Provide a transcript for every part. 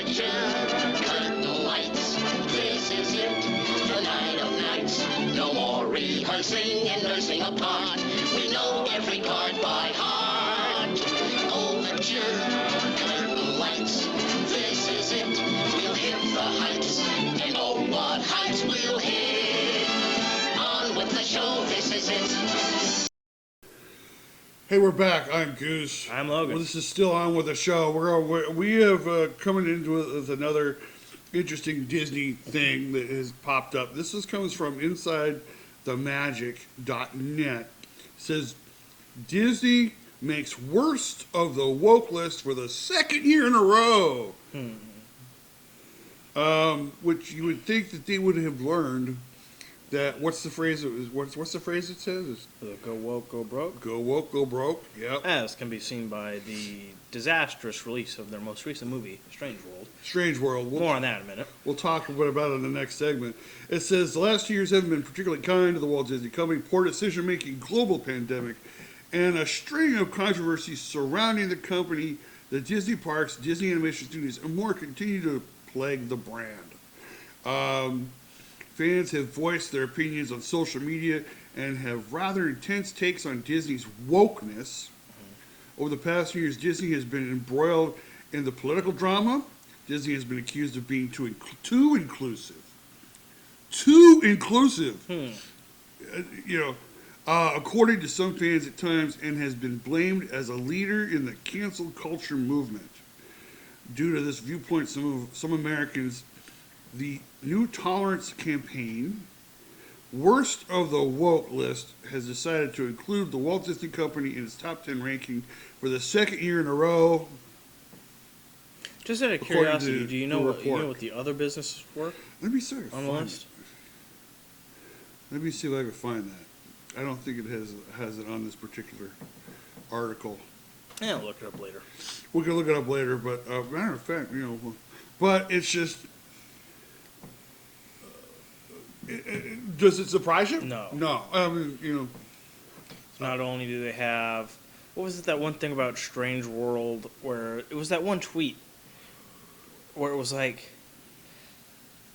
picture, curtain lights. This is it, the night of nights. No more rehearsing and nursing a part. We know every part by heart. Overture, curtain lights. This is it, we'll hit the heights. And oh, what heights we'll hit. On with the show, this is it. Hey, we're back. I'm Goose. I'm Logan. Well, this is still on with the show. We have coming into it with another interesting Disney thing that has popped up. This comes from InsideTheMagic.net. It says Disney makes worst of the woke list for the second year in a row. Which you would think that they would have learned. That what's the phrase? What's the phrase it says? Go woke, go broke. Go woke, go broke. Yep. As can be seen by the disastrous release of their most recent movie, Strange World. Strange World. More on that in a minute. We'll talk about it in the next segment. It says the last 2 years haven't been particularly kind to the Walt Disney Company. Poor decision-making, global pandemic, and a string of controversies surrounding the company, the Disney parks, Disney Animation Studios, and more continue to plague the brand. Fans have voiced their opinions on social media and have rather intense takes on Disney's wokeness. Over the past few years, Disney has been embroiled in the political drama. Disney has been accused of being too inclusive. Too inclusive. According to some fans at times, and has been blamed as a leader in the cancel culture movement. Due to this viewpoint, some Americans, the New Tolerance campaign, worst of the woke list, has decided to include the Walt Disney Company in its top 10 ranking for the second year in a row. Just out of curiosity, do you know what the other businesses were? Let me see if I can on the find list. it. Let me see if I can find that. I don't think it has it on this particular article. Yeah, I'll look it up later. We can look it up later, but matter of fact, but it's just. Does it surprise you? No. No. Not only do they have, what was it, that one thing about Strange World where it was that one tweet where it was like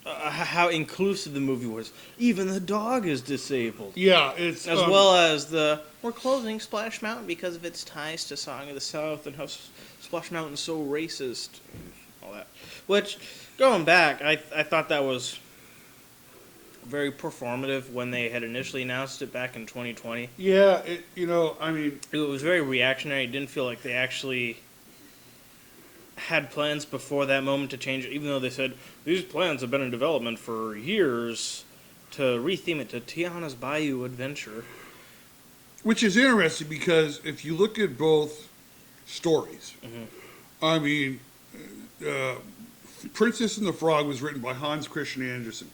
how inclusive the movie was. Even the dog is disabled. Yeah, it's as well as we're closing Splash Mountain because of its ties to Song of the South and how Splash Mountain's so racist and all that. Which, going back, I thought that was very performative when they had initially announced it back in 2020. Yeah, it was very reactionary. It didn't feel like they actually had plans before that moment to change it, even though they said these plans have been in development for years to retheme it to Tiana's Bayou Adventure. Which is interesting because if you look at both stories, Princess and the Frog was written by Hans Christian Andersen.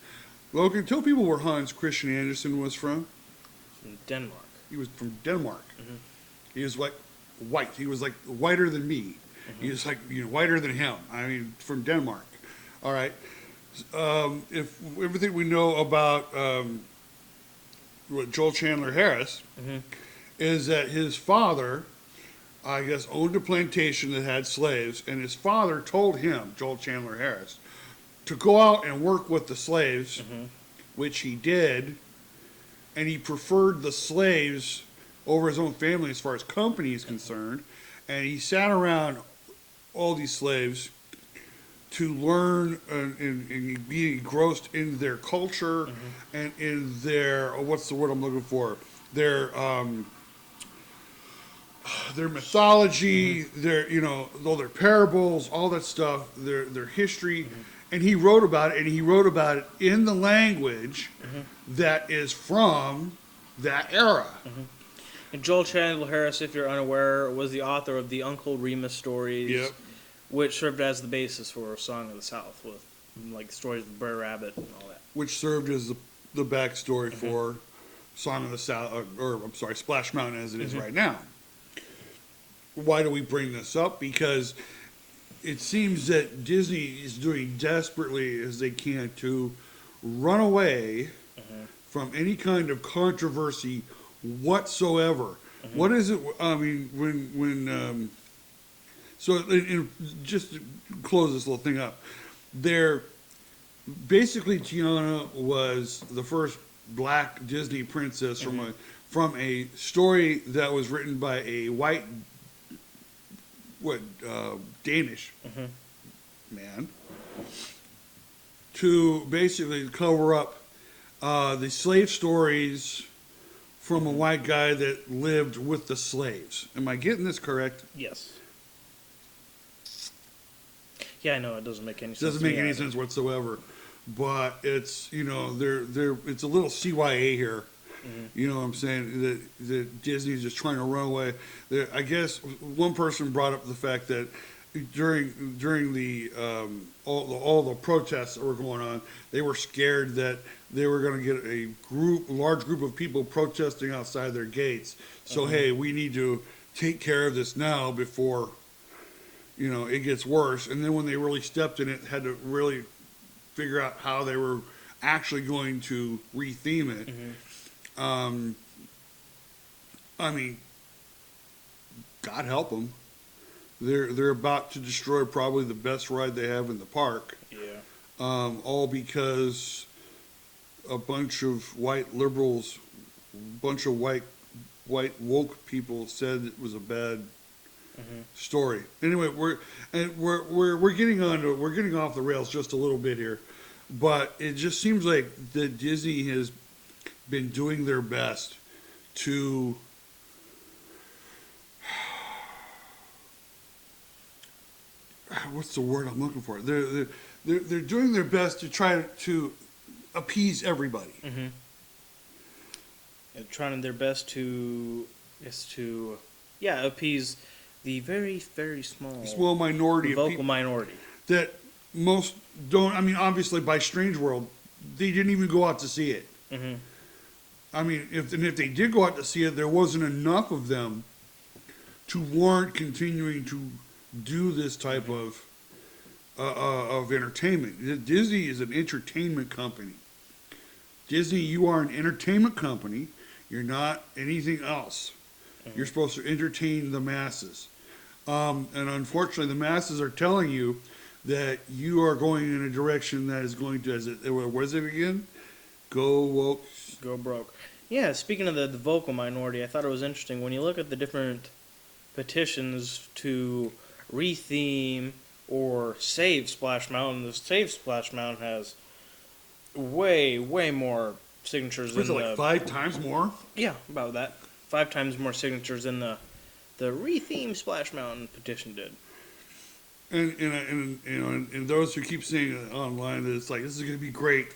Logan, tell people where Hans Christian Andersen was from. From Denmark. He was from Denmark. He was like white. He was like whiter than me. He was like whiter than him. From Denmark. All right. If everything we know about Joel Chandler Harris is that his father, I guess, owned a plantation that had slaves, and his father told him, Joel Chandler Harris, to go out and work with the slaves, which he did, and he preferred the slaves over his own family as far as company is concerned, and he sat around all these slaves to learn and be engrossed in their culture and in their, what's the word I'm looking for, their mythology, all their parables, all that stuff, their history. And he wrote about it, and he wrote about it in the language that is from that era. And Joel Chandler Harris, if you're unaware, was the author of the Uncle Remus stories, which served as the basis for Song of the South, with like stories of Brer Rabbit and all that. Which served as the backstory for Song of the South, Splash Mountain as it is right now. Why do we bring this up? Because it seems that Disney is doing desperately as they can to run away from any kind of controversy whatsoever. What is it? When So, just to close this little thing up, there, basically, Tiana was the first black Disney princess from a story that was written by a white, Danish man, to basically cover up the slave stories from a white guy that lived with the slaves. Am I getting this correct? Yes. Yeah, I know it doesn't make any sense. Doesn't make any sense whatsoever. But it's, it's a little CYA here. You know what I'm saying? That Disney's just trying to run away. I guess one person brought up the fact that during the all the protests that were going on, they were scared that they were going to get a large group of people protesting outside their gates. So hey, we need to take care of this now before it gets worse. And then when they really stepped in it, had to really figure out how they were actually going to retheme it. I mean, God help them. They're about to destroy probably the best ride they have in the park. Yeah. All because a bunch of white liberals, bunch of white woke people said it was a bad story. Anyway, we're getting off the rails just a little bit here, but it just seems like that Disney has been doing their best to what's the word I'm looking for? They're doing their best to try to appease everybody. And trying their best to appease the very, very small minority vocal of people minority that most don't. I mean, obviously, by Strange World, they didn't even go out to see it. I mean, if they did go out to see it, there wasn't enough of them to warrant continuing to do this type of entertainment. Disney is an entertainment company. Disney, you are an entertainment company. You're not anything else. You're supposed to entertain the masses. And unfortunately, the masses are telling you that you are going in a direction that is going to, what is it again? Go woke. Go broke. Yeah, speaking of the vocal minority, I thought it was interesting. When you look at the different petitions to retheme or save Splash Mountain, the Save Splash Mountain has way, way more signatures Was it like 5 times more? Yeah, about that. 5 times more signatures than the retheme Splash Mountain petition did. And those who keep saying online that it's like, this is going to be great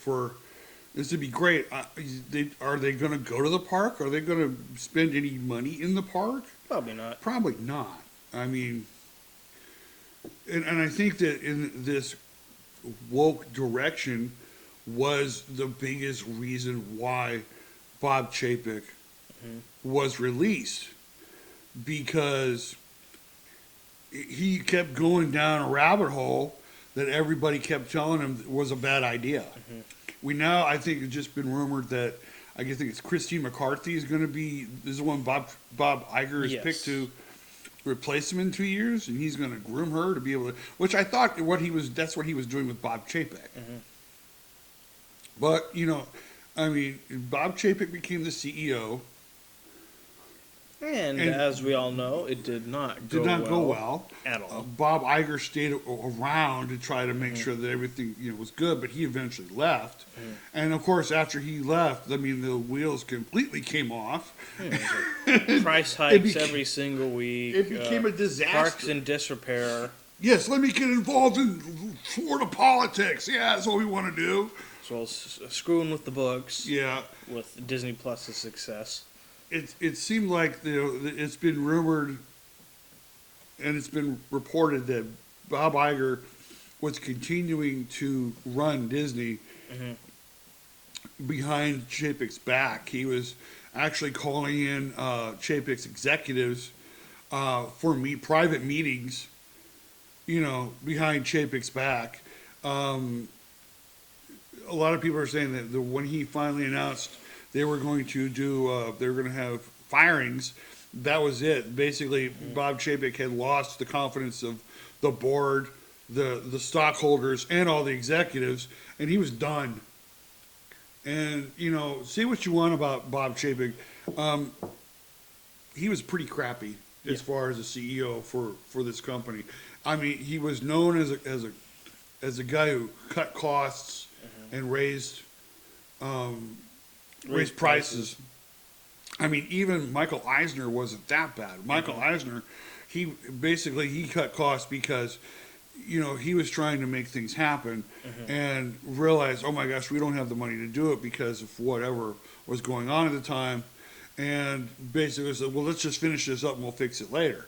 this would be great. Are they going to go to the park? Are they going to spend any money in the park? Probably not. Probably not. I mean, and I think that in this woke direction was the biggest reason why Bob Chapek was released, because he kept going down a rabbit hole that everybody kept telling him was a bad idea. I think it's just been rumored that I think it's Christine McCarthy is going to be, this is the one Bob Iger has picked to replace him in 2 years, and he's going to groom her to be able to, which I thought that's what he was doing with Bob Chapek. But, I mean, Bob Chapek became the CEO. And as we all know, it did not go well at all. Bob Iger stayed around to try to make sure that everything was good, but he eventually left. And of course, after he left, I mean, the wheels completely came off. Price hikes every single week. It became a disaster. Parks in disrepair. Yes, let me get involved in Florida politics. Yeah, that's what we want to do. As well as screwing with the books. Yeah. With Disney Plus's success. It seemed like it's been rumored and it's been reported that Bob Iger was continuing to run Disney behind Chapek's back. He was actually calling in Chapek's executives for private meetings, behind Chapek's back. A lot of people are saying that when he finally announced they were going to have firings, that was it. Basically, Bob Chapek had lost the confidence of the board, the stockholders, and all the executives, and he was done. And, say what you want about Bob Chapek. He was pretty crappy as far as a CEO for this company. I mean, he was known as a guy who cut costs and raised prices. I mean, even Michael Eisner wasn't that bad. Michael Eisner, he cut costs because, he was trying to make things happen and realized, oh my gosh, we don't have the money to do it because of whatever was going on at the time. And basically said, well, let's just finish this up and we'll fix it later.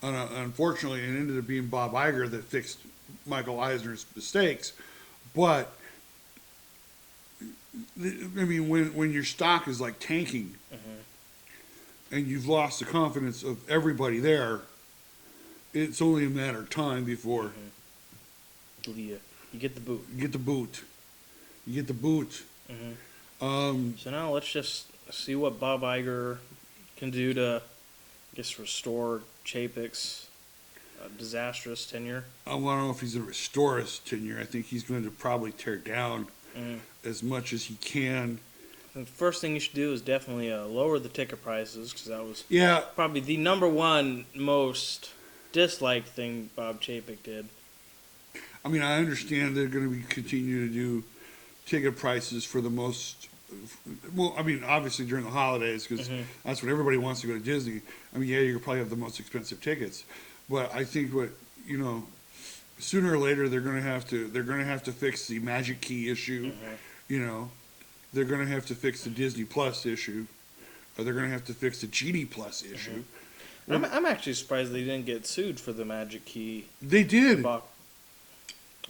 Unfortunately, it ended up being Bob Iger that fixed Michael Eisner's mistakes. But, I mean, when your stock is like tanking and you've lost the confidence of everybody there, it's only a matter of time before you get the boot. you get the boot. You get the boot. So now let's just see what Bob Iger can do to, I guess, restore Chapek's disastrous tenure. I don't know if he's going to restore his tenure. I think he's going to probably tear down as much as he can. The first thing you should do is definitely lower the ticket prices, because that was probably the number one most disliked thing Bob Chapek did. I mean, I understand they're going to continue to do ticket prices for the most. Well, I mean, obviously during the holidays, because that's when everybody wants to go to Disney. I mean, you probably have the most expensive tickets, but I think sooner or later they're going to have to fix the Magic Key issue. They're going to have to fix the Disney Plus issue, or they're going to have to fix the Genie Plus issue. I'm actually surprised they didn't get sued for the Magic Key. They did.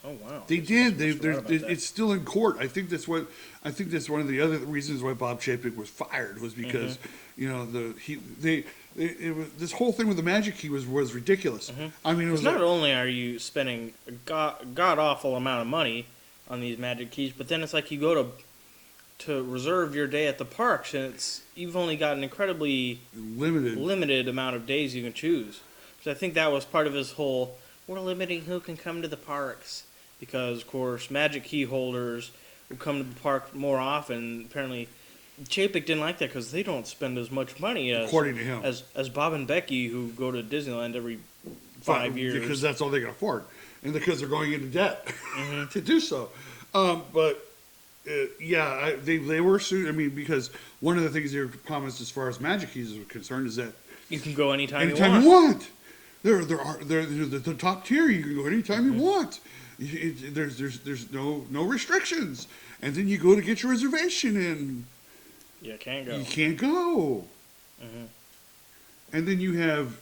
Oh wow! They did. It's still in court. I think that's one of the other reasons why Bob Chapek was fired was because this whole thing with the Magic Key was ridiculous. I mean, it was not only are you spending a god awful amount of money on these Magic Keys, but then it's like you go to reserve your day at the parks, and you've only got an incredibly limited amount of days you can choose. So I think that was part of his whole, we're limiting who can come to the parks. Because, of course, Magic Key holders who come to the park more often, apparently Chapek didn't like that because they don't spend as much money according to him. As Bob and Becky, who go to Disneyland every 5 years. Because that's all they can afford. And because they're going into debt to do so. They were sued. I mean, because one of the things they promised as far as Magic Keys is concerned is that you can go anytime you want. They're the top tier. You can go anytime you want. There's no restrictions, and then you go to get your reservation and you can't go. You can't go. And then you have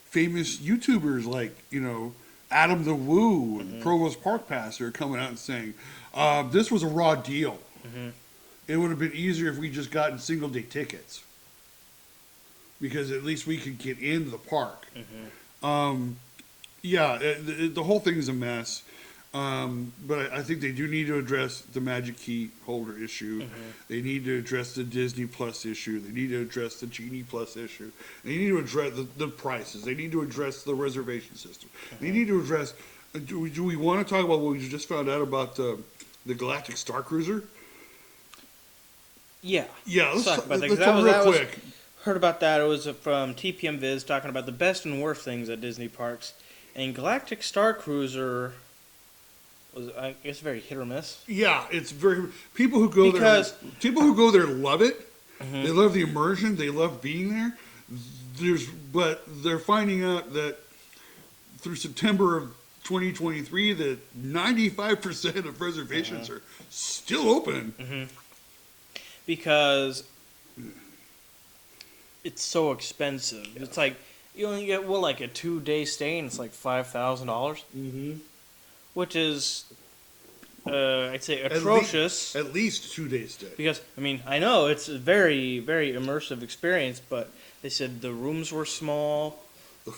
famous YouTubers like Adam the Woo and Provost Park Pass are coming out and saying this was a raw deal. It would have been easier if we just gotten single day tickets because at least we could get into the park. The whole thing is a mess. But I think they do need to address the Magic Key holder issue. They need to address the Disney Plus issue. They need to address the Genie Plus issue. They need to address the prices. They need to address the reservation system. They need to address. Do we want to talk about what we just found out about the Galactic Star Cruiser? Yeah. Let's talk about that. Let's talk real quick. Heard about that. It was from TPM Viz talking about the best and worst things at Disney parks. And Galactic Star Cruiser was, I guess, very hit or miss. Yeah, it's very people who go there love it. They love the immersion. They love being there. But they're finding out that through September of 2023 that 95% of reservations are still open. Because it's so expensive. It's like you only get like a 2-day stay, and it's like $5,000, which is I'd say atrocious. At least 2 days stay. Because I mean, I know it's a very, very immersive experience, but they said the rooms were small,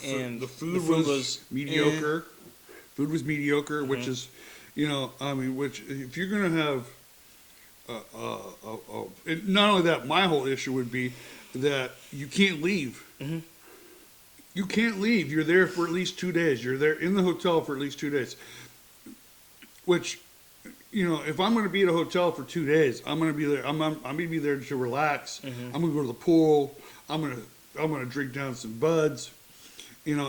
and the food was mediocre. Food was mediocre, which is, which if you're gonna have, and not only that, my whole issue would be, that you can't leave. You can't leave. You're there for at least 2 days. You're there in the hotel for at least 2 days. Which, if I'm going to be at a hotel for 2 days, I'm going to be there. I'm going to be there to relax. I'm going to go to the pool. I'm going to drink down some buds, and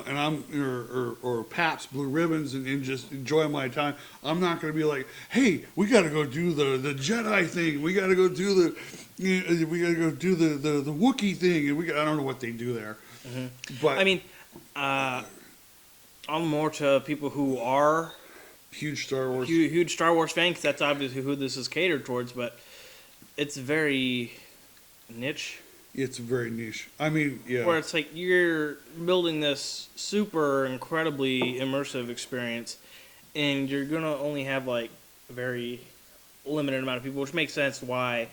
or Pabst Blue Ribbons and just enjoy my time. I'm not going to be like, hey, we got to go do the Jedi thing. We got to go do the Wookiee thing, and I don't know what they do there. But I mean, I'm more to people who are huge Star Wars fans. That's obviously who this is catered towards, but it's very niche. It's very niche. I mean, yeah. Where it's like you're building this super incredibly immersive experience, and you're gonna only have like a very limited amount of people, which makes sense why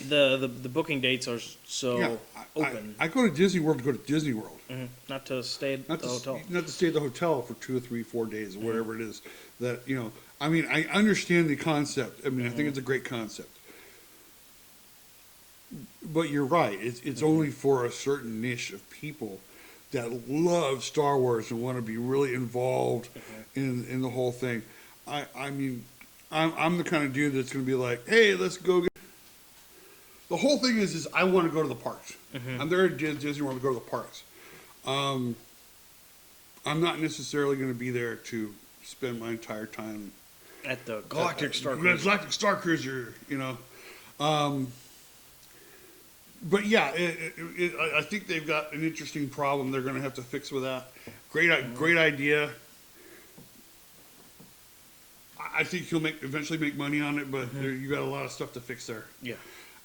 the booking dates are so open. I go to Disney World to go to Disney World. Not to stay at the hotel. Not to stay at the hotel for 2 or 3, 4 days, or whatever it is. That I mean, I understand the concept. I mean, I think it's a great concept. But you're right. It's only for a certain niche of people that love Star Wars and want to be really involved in the whole thing. I mean, I'm the kind of dude that's going to be like, hey, let's go. The whole thing is I want to go to the parks. I'm there at Disney World to go to the parks. I'm not necessarily going to be there to spend my entire time At the Galactic Star Cruiser. Galactic Star Cruiser, But yeah, I think they've got an interesting problem they're going to have to fix with that. Great idea. I think he'll eventually make money on it, but you got a lot of stuff to fix there. Yeah.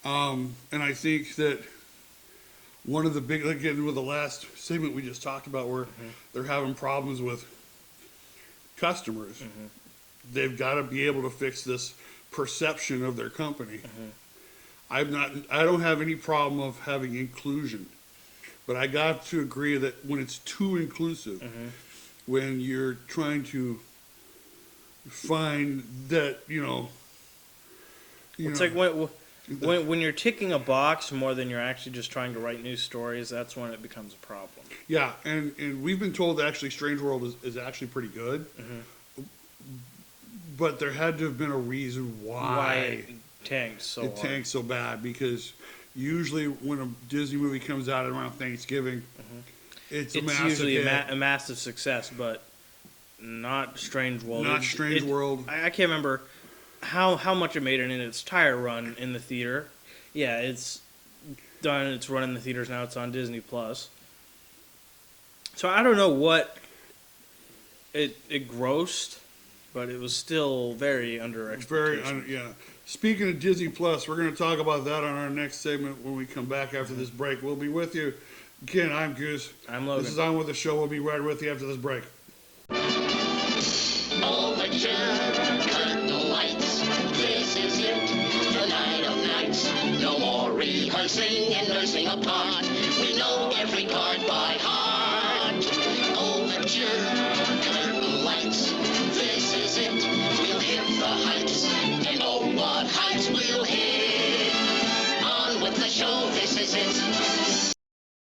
And I think that one of the big, again, with the last segment we just talked about, where they're having problems with customers, they've got to be able to fix this perception of their company. I don't have any problem of having inclusion, but I got to agree that when it's too inclusive, when you're trying to find that, It's like when you're ticking a box more than you're actually just trying to write new stories, that's when it becomes a problem. Yeah, and we've been told that actually Strange World is actually pretty good, but there had to have been a reason why it tanked so bad, because usually when a Disney movie comes out around Thanksgiving, it's a massive usually hit. a massive success, but not Strange World. Not Strange World. I can't remember how much it made it in its entire run in the theater. Yeah, it's done. It's running the theaters now. It's on Disney Plus. So I don't know what it grossed, but it was still very under expectations. Yeah. Speaking of Disney Plus, we're going to talk about that on our next segment when we come back after this break. We'll be with you. Again, I'm Goose. I'm Logan. This is On With The Show. We'll be right with you after this break. Overture, cut the lights. This is it, the night of nights. No more rehearsing and nursing a part. We know every card by heart.